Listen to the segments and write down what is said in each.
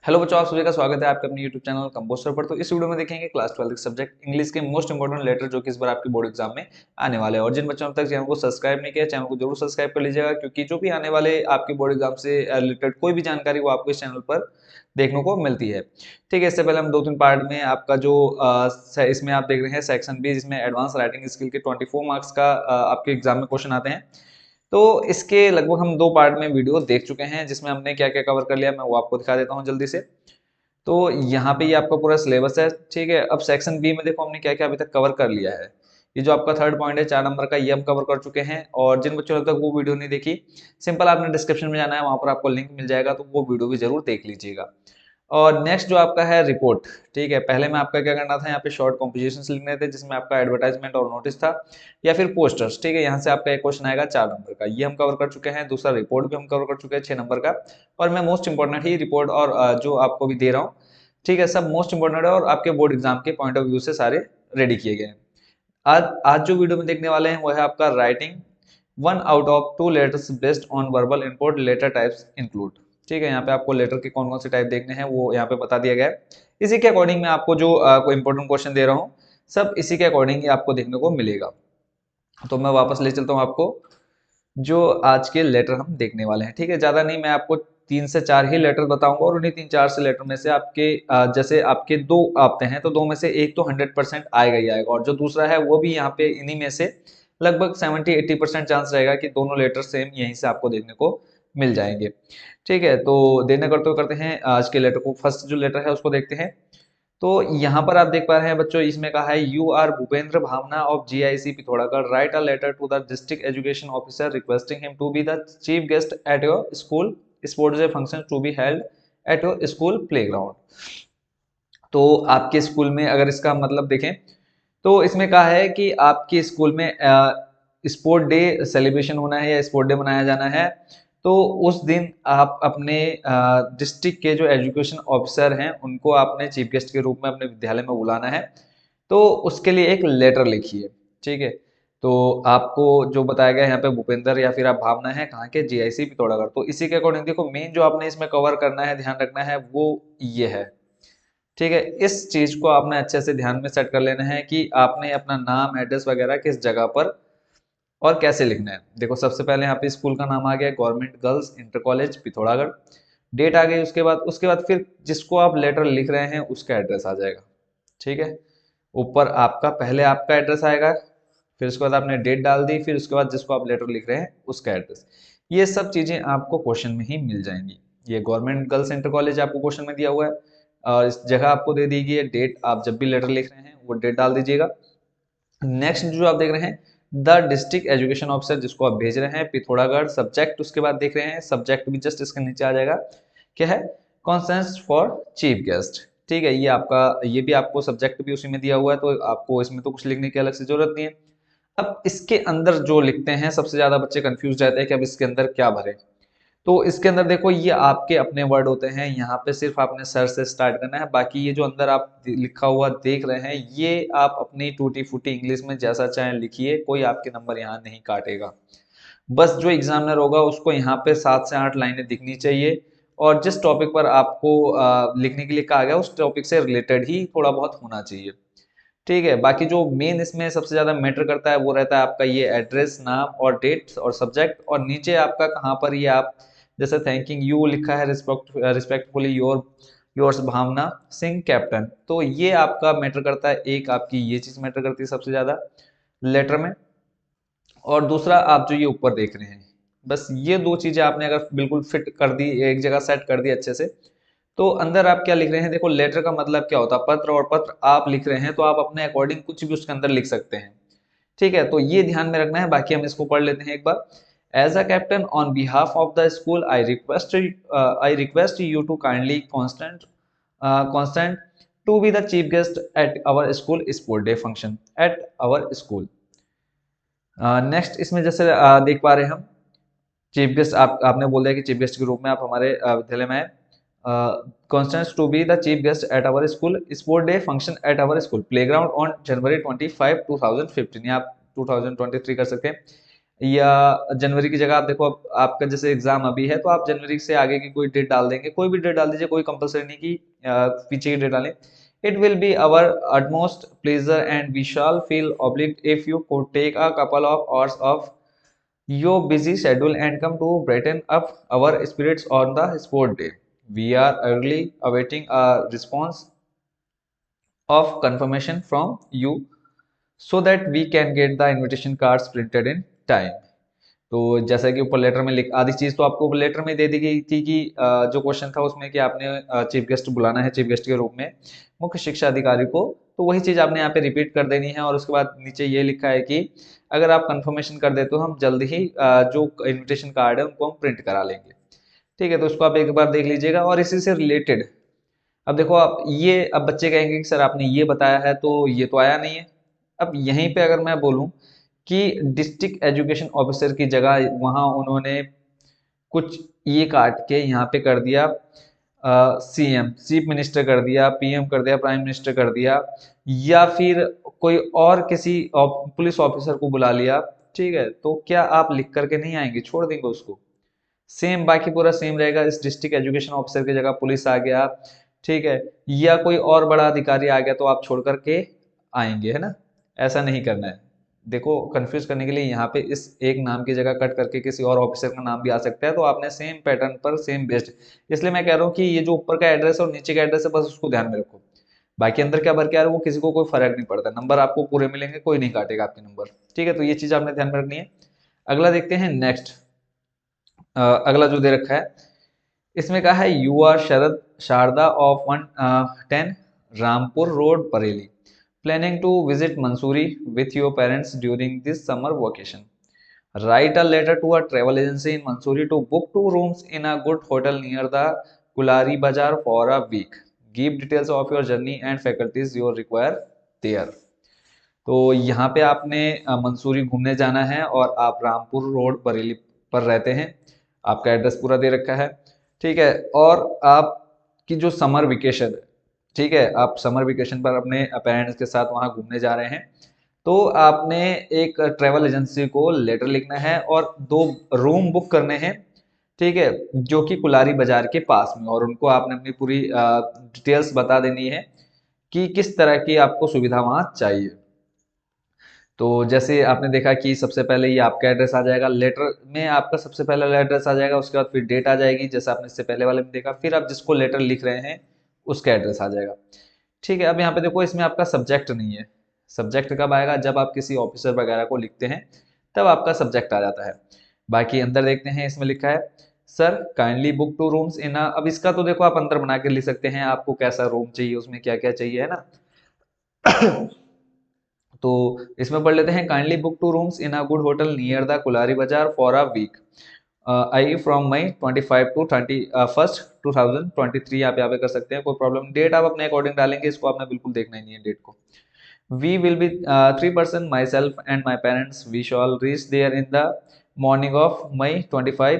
Hello बच्चों, आप सभी का स्वागत है आपके अपने यूट्यूब चैनल कंपोस्टर पर। तो इस वीडियो में देखेंगे क्लास 12 के सब्जेक्ट इंग्लिश के मोस्ट इंपोर्टेंट लेटर जो कि इस बार आपके बोर्ड एग्जाम में आने वाले हैं। और जिन बच्चों ने अब तक चैनल को सब्सक्राइब नहीं किया, चैनल को जरूर सब्सक्राइब कर लीजिएगा, क्योंकि जो भी आने वाले आपके बोर्ड एग्जाम से रिलेटेड कोई भी जानकारी वो आपको इस चैनल पर देखने को मिलती है। ठीक है, इससे पहले हम 2-3 पार्ट में आपका जो इसमें आप देख रहे हैं सेक्शन बी, जिसमें एडवांस राइटिंग स्किल के 24 मार्क्स का आपके एग्जाम में क्वेश्चन आते हैं। तो इसके लगभग हम 2 पार्ट में वीडियो देख चुके हैं, जिसमें हमने क्या क्या कवर कर लिया मैं वो आपको दिखा देता हूँ जल्दी से। तो यहाँ पे ये आपका पूरा सिलेबस है। ठीक है, अब सेक्शन बी में देखो हमने क्या क्या अभी तक कवर कर लिया है। ये जो आपका थर्ड पॉइंट है 4 नंबर का, ये हम कवर कर चुके हैं। और जिन बच्चों ने अब तक वो वीडियो नहीं देखी, सिंपल आपने डिस्क्रिप्शन में जाना है, वहां पर आपको लिंक मिल जाएगा, तो वो वीडियो भी जरूर देख लीजिएगा। और नेक्स्ट जो आपका है रिपोर्ट। ठीक है, पहले में आपका क्या करना था, यहाँ पे शॉर्ट कॉम्पोजिशन लिखने थे, जिसमें आपका एडवर्टाइजमेंट और नोटिस था या फिर पोस्टर्स। ठीक है, यहाँ से आपका एक क्वेश्चन आएगा 4 नंबर का, ये हम कवर कर चुके हैं। दूसरा रिपोर्ट भी हम कवर कर चुके हैं 6 नंबर का। और मैं मोस्ट इंपॉर्टेंट ही रिपोर्ट और जो आपको भी दे रहा हूँ, ठीक है, सब मोस्ट इंपोर्टेंट है और आपके बोर्ड एग्जाम के पॉइंट ऑफ व्यू से सारे रेडी किए गए हैं। आज आज जो वीडियो में देखने वाले हैं वो है आपका writing 1 out of 2 letters based on verbal input, letter types include. ठीक है, यहाँ पे आपको लेटर के कौन कौन से टाइप देखने हैं वो यहाँ पे बता दिया गया है। इसी के अकॉर्डिंग मैं आपको जो कोई इंपॉर्टेंट क्वेश्चन दे रहा हूँ, सब इसी के अकॉर्डिंग ही आपको देखने को मिलेगा। तो मैं वापस ले चलता हूँ आपको, जो आज के लेटर हम देखने वाले हैं। ठीक है, ज्यादा नहीं, मैं आपको 3 से 4 ही लेटर बताऊंगा, और उन्हीं 3-4 से लेटर में से आपके जैसे आपके 2 आते हैं तो 2 में से एक तो 100% आएगा ही आएगा, और जो दूसरा है वो भी यहाँ पे इन्हीं में से लगभग 70-80% चांस रहेगा कि दोनों लेटर सेम यहीं से आपको देखने को मिल जाएंगे। ठीक है, तो देने करते हैं आज के लेटर को। फर्स्ट जो लेटर है उसको देखते हैं। तो यहाँ पर आप देख पा रहे हैं बच्चों, इसमें कहा है you are Bhupendra Bhavna of GIC Pithoragarh, right a letter to the district education officer requesting him to be the chief guest at your school sports day function to be held at your school playground. तो आपके school में अगर इसका मतलब देखें तो इसमें कहा है कि आपके स्कूल में स्पोर्ट डे सेलिब्रेशन होना है या स्पोर्ट डे मनाया जाना है। तो उस दिन आप अपने डिस्ट्रिक्ट के जो एजुकेशन ऑफिसर हैं उनको आपने चीफ गेस्ट के रूप में अपने विद्यालय में बुलाना है। तो उसके लिए एक लेटर लिखिए। ठीक है, तो आपको जो बताया गया है यहाँ पे भूपेंद्र या फिर आप भावना है कहाँ के, जीआईसी पिथौरागढ़। तो इसी के अकॉर्डिंग देखो मेन जो आपने इसमें कवर करना है, ध्यान रखना है, वो ये है। ठीक है, इस चीज को आपने अच्छे से ध्यान में सेट कर लेना है कि आपने अपना नाम एड्रेस वगैरह किस जगह पर और कैसे लिखना है। देखो सबसे पहले यहाँ पे स्कूल का नाम आ गया, government girls inter college Pithoragarh. Date आ गई, उसके बाद फिर जिसको आप लेटर लिख रहे हैं उसका एड्रेस आ जाएगा। ठीक है, ऊपर आपका पहले आपका एड्रेस आएगा, फिर उसके बाद आपने डेट डाल दी, फिर उसके बाद जिसको आप लेटर लिख रहे हैं उसका एड्रेस। ये सब चीजें आपको क्वेश्चन में ही मिल जाएंगी। ये गवर्नमेंट गर्ल्स इंटर कॉलेज आपको क्वेश्चन में दिया हुआ है, और इस जगह आपको दे दी गई है डेट। आप जब भी लेटर लिख रहे हैं वो डेट डाल दीजिएगा। नेक्स्ट जो आप देख रहे हैं द डिस्ट्रिक्ट एजुकेशन ऑफिसर, जिसको आप भेज रहे हैं पिथौरागढ़। सब्जेक्ट उसके बाद देख रहे हैं, सब्जेक्ट भी जस्ट इसके नीचे आ जाएगा, क्या है, कॉन्सेंस फॉर चीफ गेस्ट। ठीक है, ये आपका, ये भी आपको सब्जेक्ट भी उसी में दिया हुआ है, तो आपको इसमें तो कुछ लिखने की अलग से जरूरत नहीं है। अब इसके अंदर जो लिखते हैं सबसे ज्यादा बच्चे कंफ्यूज रहते हैं कि अब इसके अंदर क्या भरे। तो इसके अंदर देखो ये आपके अपने वर्ड होते हैं, यहाँ पे सिर्फ आपने सर से स्टार्ट करना है। बाकी ये जो अंदर आप लिखा हुआ देख रहे हैं ये आप अपनी टूटी फूटी इंग्लिश में जैसा चाहे लिखिए, कोई आपके नंबर यहाँ नहीं काटेगा। बस जो एग्जामिनर होगा उसको यहाँ पे 7 से 8 लाइनें दिखनी चाहिए, और जिस टॉपिक पर आपको लिखने के लिए कहा गया उस टॉपिक से रिलेटेड ही थोड़ा बहुत होना चाहिए। ठीक है, बाकी जो मेन इसमें सबसे ज्यादा मैटर करता है वो रहता है आपका ये एड्रेस, नाम और डेट और सब्जेक्ट, और नीचे आपका कहाँ पर ये आप जैसे थैंकिंग यू लिखा है, रिस्पेक्टफुली योर्स भावना सिंह कैप्टन। तो ये आपका मैटर करता है, एक आपकी ये चीज मैटर करती है सबसे ज्यादा लेटर में। और दूसरा आप जो ये ऊपर देख रहे हैं, बस ये 2 चीजें आपने अगर बिल्कुल फिट कर दी, एक जगह सेट कर दी अच्छे से, तो अंदर आप क्या लिख रहे हैं। देखो लेटर का मतलब क्या होता है, पत्र, और पत्र आप लिख रहे हैं तो आप अपने अकॉर्डिंग कुछ भी उसके अंदर लिख सकते हैं। ठीक है, तो ये ध्यान में रखना है। बाकी हम इसको पढ़ लेते हैं एक बार। As a captain on behalf of the school I request you to kindly constant to be the chief guest at our school sport day function at our school. Next इसमें जैसे देख पा रहे हैं हम, चीफ गेस्ट आपने बोल दिया कि चीफ गेस्ट के रूप में आप हमारे विद्यालय में आए। Consents to be the chief guest at our school sport day function at our school playground on January 25, 2015, या आप 2023 कर सकते हैं। या जनवरी की जगह आप देखो, अब आपका जैसे एग्जाम अभी है तो आप जनवरी से आगे की कोई डेट डाल देंगे, कोई भी डेट डाल दीजिए, कोई कंपलसरी नहीं कि पीछे की डेट डालें। It will be our utmost pleasure and we shall feel obliged if you could take a couple of hours of your busy schedule and come to brighten up our spirits on the sport day. We are eagerly awaiting a response of confirmation from you so that we can get the invitation cards printed in time. तो जैसा कि ऊपर letter में लिख, आधी चीज तो आपको लेटर में दे दी गई थी कि जो क्वेश्चन था उसमें कि आपने चीफ गेस्ट बुलाना है, चीफ गेस्ट के रूप में मुख्य शिक्षा अधिकारी को, तो वही चीज आपने यहाँ पे रिपीट कर देनी है। और उसके बाद नीचे ये लिखा है कि अगर आप कंफर्मेशन कर देते हो हम जल्द ही जो इन्विटेशन कार्ड है उनको हम प्रिंट करा लेंगे। ठीक है, तो उसको आप एक बार देख लीजिएगा। और इसी से रिलेटेड अब देखो, आप ये अब बच्चे कहेंगे कि सर आपने ये बताया है तो ये तो आया नहीं है। अब यहीं पे अगर मैं बोलूं कि डिस्ट्रिक्ट एजुकेशन ऑफिसर की जगह वहां उन्होंने कुछ ये काट के यहाँ पे कर दिया सीएम, चीफ मिनिस्टर कर दिया, पीएम कर दिया, प्राइम मिनिस्टर कर दिया, या फिर कोई और किसी पुलिस ऑफिसर को बुला लिया, ठीक है, तो क्या आप लिख करके नहीं आएंगे, छोड़ देंगे उसको? सेम, बाकी पूरा सेम रहेगा। इस डिस्ट्रिक्ट एजुकेशन ऑफिसर की जगह पुलिस आ गया, ठीक है, या कोई और बड़ा अधिकारी आ गया तो आप छोड़ करके आएंगे, है ना? ऐसा नहीं करना है। देखो, कंफ्यूज करने के लिए यहाँ पे इस एक नाम की जगह कट करके किसी और ऑफिसर का नाम भी आ सकता है, तो आपने सेम पैटर्न पर सेम बेस्ड, इसलिए मैं कह रहा हूँ कि ये जो ऊपर का एड्रेस और नीचे का एड्रेस है बस उसको ध्यान में रखो। बाकी अंदर क्या भर के आ रहा है वो किसी को कोई फर्क नहीं पड़ता, नंबर आपको पूरे मिलेंगे, कोई नहीं काटेगा आपके नंबर। ठीक है, तो ये चीज आपने ध्यान में रखनी है। अगला देखते हैं नेक्स्ट। अगला जो दे रखा है इसमें कहा है you are Sharad Sharda of 110 Rampur road Bareilly planning to visit Mussoorie with your parents during this summer vacation. Right a letter to a travel agency in Mussoorie to book 2 rooms in a good hotel near the Kulari Bazaar for a week. Give details of your journey and faculties you require there. तो यहाँ पे आपने मंसूरी घूमने जाना है और आप Rampur road Bareilly पर रहते हैं, आपका एड्रेस पूरा दे रखा है, ठीक है, और आपकी जो समर वेकेशन है, ठीक है, आप समर वेकेशन पर अपने पेरेंट्स के साथ वहाँ घूमने जा रहे हैं, तो आपने एक ट्रैवल एजेंसी को लेटर लिखना है और 2 रूम बुक करने हैं, ठीक है, जो कि कुलारी बाजार के पास में, और उनको आपने अपनी पूरी डिटेल्स बता देनी है कि किस तरह की आपको सुविधा वहाँ चाहिए। तो जैसे आपने देखा कि सबसे पहले ये आपका एड्रेस आ जाएगा, लेटर में आपका सबसे पहला एड्रेस आ जाएगा, उसके बाद फिर डेट आ जाएगी जैसे आपने इससे पहले वाले में देखा, फिर आप जिसको लेटर लिख रहे हैं उसका एड्रेस आ जाएगा। ठीक है, अब यहाँ पे देखो इसमें आपका सब्जेक्ट नहीं है। सब्जेक्ट कब आएगा? जब आप किसी ऑफिसर वगैरह को लिखते हैं तब आपका सब्जेक्ट आ जाता है। बाकी अंदर देखते हैं, इसमें लिखा है सर काइंडली बुक 2 rooms इन अब इसका तो देखो आप अंदर बना के लिख सकते हैं, आपको कैसा रूम चाहिए, उसमें क्या क्या चाहिए, है ना? तो इसमें पढ़ लेते हैं, kindly book 2 rooms in a good hotel near the Kulri Bazaar for a week I from May 25 to 31 2023। आप यहाँ पे कर सकते हैं, कोई प्रॉब्लम। डेट आप अपने अकॉर्डिंग डालेंगे, इसको आपने बिल्कुल देखना ही नहीं है डेट को। We will be 3 person myself and my parents we shall reach there in the morning of May 25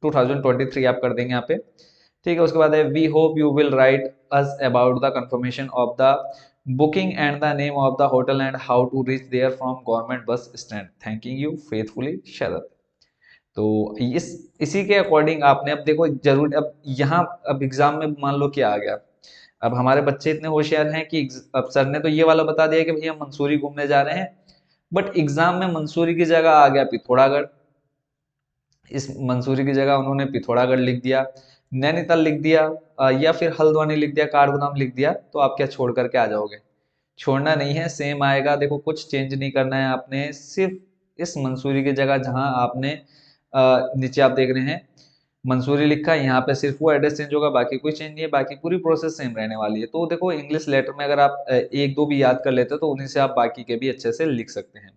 2023 आप कर देंगे यहाँ पे, ठीक है। उसके बाद है we hope you will write us about the confirmation of the booking and the name of the hotel and how to reach there from government bus stand, thanking you faithfully Sharad. तो इसी के अकॉर्डिंग आपने, अब देखो जरूर, अब यहाँ अब एग्जाम में मान लो क्या आ गया, अब हमारे बच्चे इतने होशियार हैं कि अब सर ने तो ये वाला बता दिया कि भैया मंसूरी घूमने जा रहे हैं, बट एग्जाम में मंसूरी की जगह आ गया पिथौरागढ़। इस मंसूरी की जगह उन्होंने पिथौरागढ़ लिख दिया, नैनीताल लिख दिया, या फिर हल्द्वानी लिख दिया, काठगोदाम लिख दिया, तो आप क्या छोड़ करके आ जाओगे? छोड़ना नहीं है, सेम आएगा। देखो कुछ चेंज नहीं करना है आपने, सिर्फ इस मंसूरी की जगह जहां आपने नीचे आप देख रहे हैं मंसूरी लिखा है, यहाँ पे सिर्फ वो एड्रेस चेंज होगा, बाकी कोई चेंज नहीं है, बाकी पूरी प्रोसेस सेम रहने वाली है। तो देखो इंग्लिश लेटर में अगर आप एक दो भी याद कर लेते हो तो उन्हीं से आप बाकी के भी अच्छे से लिख सकते हैं।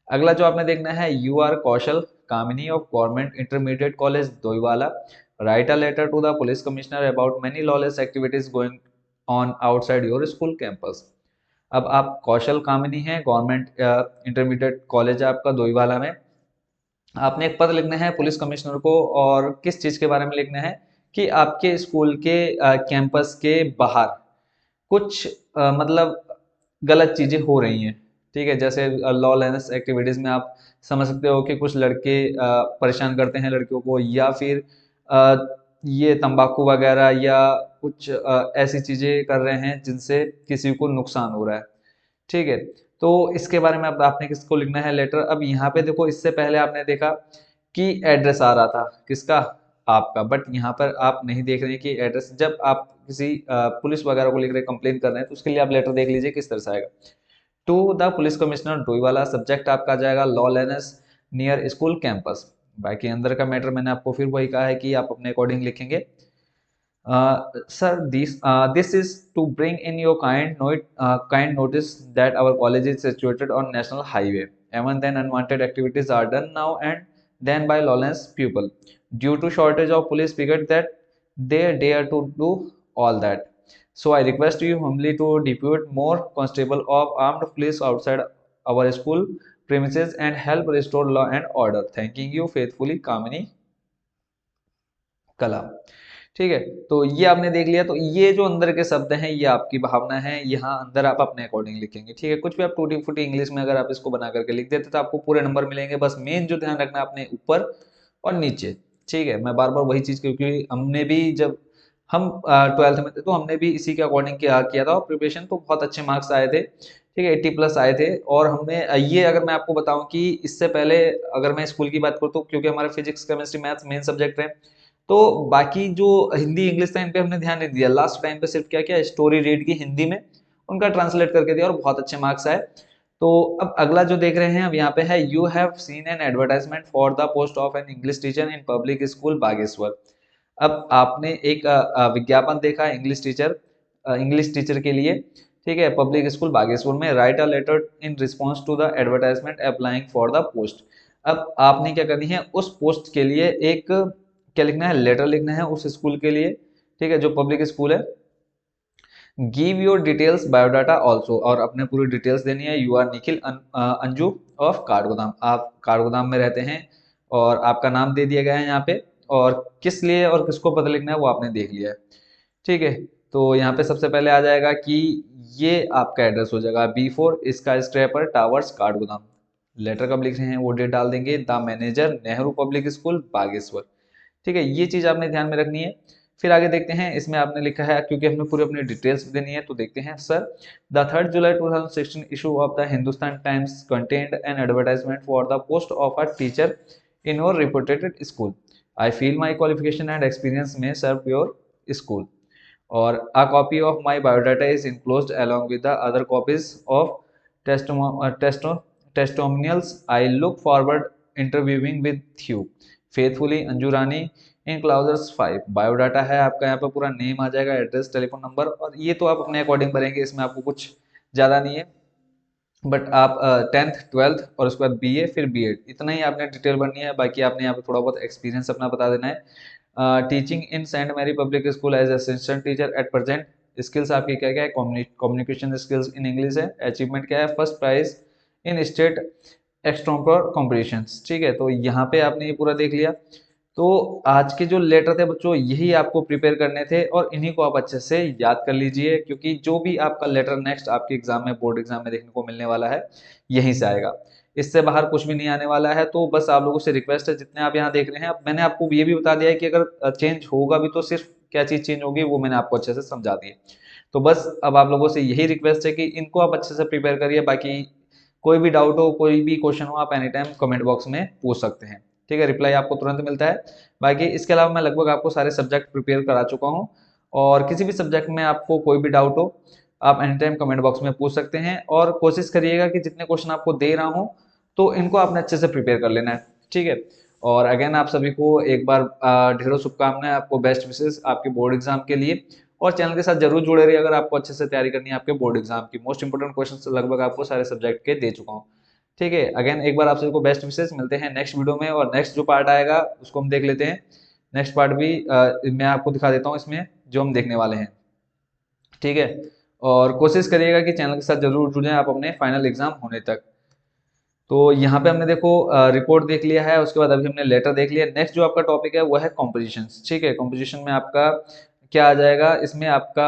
अगला जो आपने देखना है, you are Kaushal Kamini of government intermediate college Doiwala write a letter to the police commissioner about many lawless activities going on outside your school campus. अब आप कौशल कामिनी हैं, गवर्नमेंट इंटरमीडिएट कॉलेज है आपका दोईवाला में, आपने एक पत्र लिखना है पुलिस कमिश्नर को, और किस चीज के बारे में लिखना है कि आपके स्कूल के कैंपस के बाहर कुछ मतलब गलत चीजें हो रही हैं, ठीक है, जैसे लॉलेस एक्टिविटीज में आप समझ सकते हो कि कुछ लड़के परेशान करते हैं लड़कियों को, या फिर ये तंबाकू वगैरह या कुछ ऐसी चीजें कर रहे हैं जिनसे किसी को नुकसान हो रहा है। ठीक है, तो इसके बारे में अब आपने किसको लिखना है लेटर। अब यहाँ पे देखो, इससे पहले आपने देखा कि एड्रेस आ रहा था किसका, आपका, बट यहाँ पर आप नहीं देख रहे हैं कि एड्रेस। जब आप किसी पुलिस वगैरह को लिख रहे कंप्लेन कर रहे हैं तो उसके लिए आप लेटर देख लीजिए किस तरह से आएगा। To the police commissioner Doiwala, subject आपका आ जाएगा lawlessness near school campus. बाकी अंदर का मैटर मैंने आपको फिर वही कहा है कि आप अपने अकॉर्डिंग लिखेंगे। Sir, this is to bring in your kind notice that our college is situated on national highway. Even then, unwanted activities are done now and then by lawless people. Due to shortage of police figured that they dare to do all that. So I request you humbly to depute more constable of armed police outside our school premises and help restore law and order. Thanking you faithfully, Kamini कला। ठीक है, तो ये आपने देख लिया। तो ये जो अंदर के शब्द हैं ये आपकी भावना है, यहाँ अंदर आप अपने अकॉर्डिंग लिखेंगे। ठीक है, कुछ भी आप टूटी फूटी इंग्लिश में अगर आप इसको बना करके लिख देते तो आपको पूरे नंबर मिलेंगे। बस मेन जो ध्यान रखना अपने ऊपर और नीचे। ठीक है, मैं बार बार वही चीज, क्योंकि हमने भी जब हम 12th में थे तो हमने भी इसी के अकॉर्डिंग किया था और प्रिपरेशन तो बहुत अच्छे मार्क्स आए थे। ठीक है, 80+ आए थे। और हमने ये, अगर मैं आपको बताऊं कि इससे पहले अगर मैं स्कूल की बात करूँ तो क्योंकि हमारे physics chemistry maths main subject है, तो बाकी जो हिंदी इंग्लिश था इन पे हमने ध्यान नहीं दिया। लास्ट टाइम पे सिर्फ क्या किया, स्टोरी रीड की हिंदी में उनका ट्रांसलेट करके दिया और बहुत अच्छे मार्क्स आए। तो अब अगला जो देख रहे हैं अब यहाँ पे है, you have seen an advertisement for the post of an English teacher in public school Bageshwar. अब आपने एक विज्ञापन देखा इंग्लिश टीचर के लिए। ठीक है, पब्लिक स्कूल बागेश्वर में। Write a letter in response to the advertisement applying for the post. अब आपने क्या करनी है, उस पोस्ट के लिए एक क्या लिखना है, लेटर लिखना है उस स्कूल के लिए। ठीक है, जो पब्लिक स्कूल है। Give your details biodata also, और अपने पूरी डिटेल्स देनी है। You are Nikhil Anju of Kathgodam, आप काठगोदाम में रहते हैं और आपका नाम दे दिया गया है यहाँ पे। और किस लिए और किसको पता लिखना है वो आपने देख लिया है। ठीक है, तो यहाँ पे सबसे पहले आ जाएगा कि ये आपका एड्रेस हो जाएगा B4 इसका स्क्रैपर टावर्स काठगोदाम। लेटर कब लिख रहे हैं वो डेट डाल देंगे, the manager Nehru public school Bageshwar. ठीक है, ये चीज आपने ध्यान में रखनी है। फिर आगे देखते हैं, इसमें आपने लिखा है क्योंकि हमने पूरी अपनी डिटेल्स देनी है, तो देखते हैं। Sir, the 3 July 2016 issue of the Hindustan times contained an advertisement for the post of a teacher in your reported school. I feel my qualification and experience में सर्व योर स्कूल, और a copy of my biodata is enclosed along with the other copies of testimonials. I look forward interviewing with you. Faithfully Anju Rani enclosures 5। Biodata है आपका, यहाँ पे पूरा name आ जाएगा, address, telephone number, और ये तो आप अपने अकॉर्डिंग भरेंगे, इसमें आपको कुछ ज़्यादा नहीं है। बट आप 10th 12th और उसके बाद BA फिर B.Ed, इतना ही आपने डिटेल भरनी है। बाकी आपने यहाँ पे थोड़ा बहुत एक्सपीरियंस अपना बता देना है। Teaching in Saint Mary public school as assistant teacher at present. Skills आपकी क्या क्या है, कम्युनिकेशन स्किल्स इन इंग्लिश है। अचीवमेंट क्या है, first prize in state extempore competition. ठीक है, तो यहाँ पे आपने ये पूरा देख लिया। तो आज के जो लेटर थे बच्चों यही आपको प्रिपेयर करने थे और इन्हीं को आप अच्छे से याद कर लीजिए, क्योंकि जो भी आपका लेटर नेक्स्ट आपके एग्जाम में, बोर्ड एग्जाम में देखने को मिलने वाला है यहीं से आएगा, इससे बाहर कुछ भी नहीं आने वाला है। तो बस आप लोगों से रिक्वेस्ट है, जितने आप यहाँ देख रहे हैं, अब मैंने आपको ये भी बता दिया है कि अगर चेंज होगा भी तो सिर्फ क्या चीज चेंज होगी वो मैंने आपको अच्छे से समझा दी है। तो बस अब आप लोगों से यही रिक्वेस्ट है कि इनको आप अच्छे से प्रिपेयर करिए। बाकी कोई भी डाउट हो, कोई भी क्वेश्चन हो, आप एनी टाइम कमेंट बॉक्स में पूछ सकते हैं। ठीक है, रिप्लाई आपको तुरंत मिलता है। बाकी इसके अलावा मैं लगभग आपको सारे सब्जेक्ट प्रिपेयर करा चुका हूँ, और किसी भी सब्जेक्ट में आपको कोई भी डाउट हो आप एनी टाइम कमेंट बॉक्स में पूछ सकते हैं। और कोशिश करिएगा कि जितने क्वेश्चन आपको दे रहा हूँ तो इनको आपने अच्छे से प्रिपेयर कर लेना है। ठीक है, और अगेन आप सभी को एक बार ढेरों शुभकामनाएं, आपको बेस्ट विशेष आपके बोर्ड एग्जाम के लिए। और चैनल के साथ जरूर जुड़े रहिए अगर आपको अच्छे से तैयारी करनी है आपके बोर्ड एग्जाम की। मोस्ट इंपोर्टेंट क्वेश्चन लगभग आपको सारे सब्जेक्ट के दे चुका हूँ। ठीक है, अगेन एक बार आप सभी को बेस्ट विशेष, मिलते हैं नेक्स्ट वीडियो में। और नेक्स्ट जो पार्ट आएगा उसको हम देख लेते हैं। नेक्स्ट पार्ट भी मैं आपको दिखा देता हूँ इसमें जो हम देखने वाले हैं। ठीक है, और कोशिश करिएगा कि चैनल के साथ जरूर जुड़ें आप अपने फाइनल एग्जाम होने तक। तो यहाँ पे हमने देखो रिपोर्ट देख लिया है, उसके बाद अभी हमने लेटर देख लिया। नेक्स्ट जो आपका टॉपिक है वो है कॉम्पोजिशन। ठीक है, कॉम्पोजिशन में आपका क्या आ जाएगा, इसमें आपका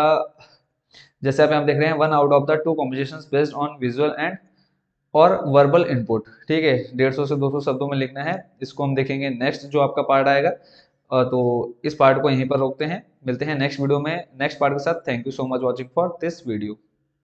जैसे आप यहाँ देख रहे हैं, 1 out of the 2 compositions based on visual and और वर्बल इनपुट, ठीक है, 150 से 200 शब्दों में लिखना है। इसको हम देखेंगे नेक्स्ट जो आपका पार्ट आएगा। तो इस पार्ट को यहीं पर रोकते हैं, मिलते हैं नेक्स्ट वीडियो में नेक्स्ट पार्ट के साथ। Thank you so much watching for this video.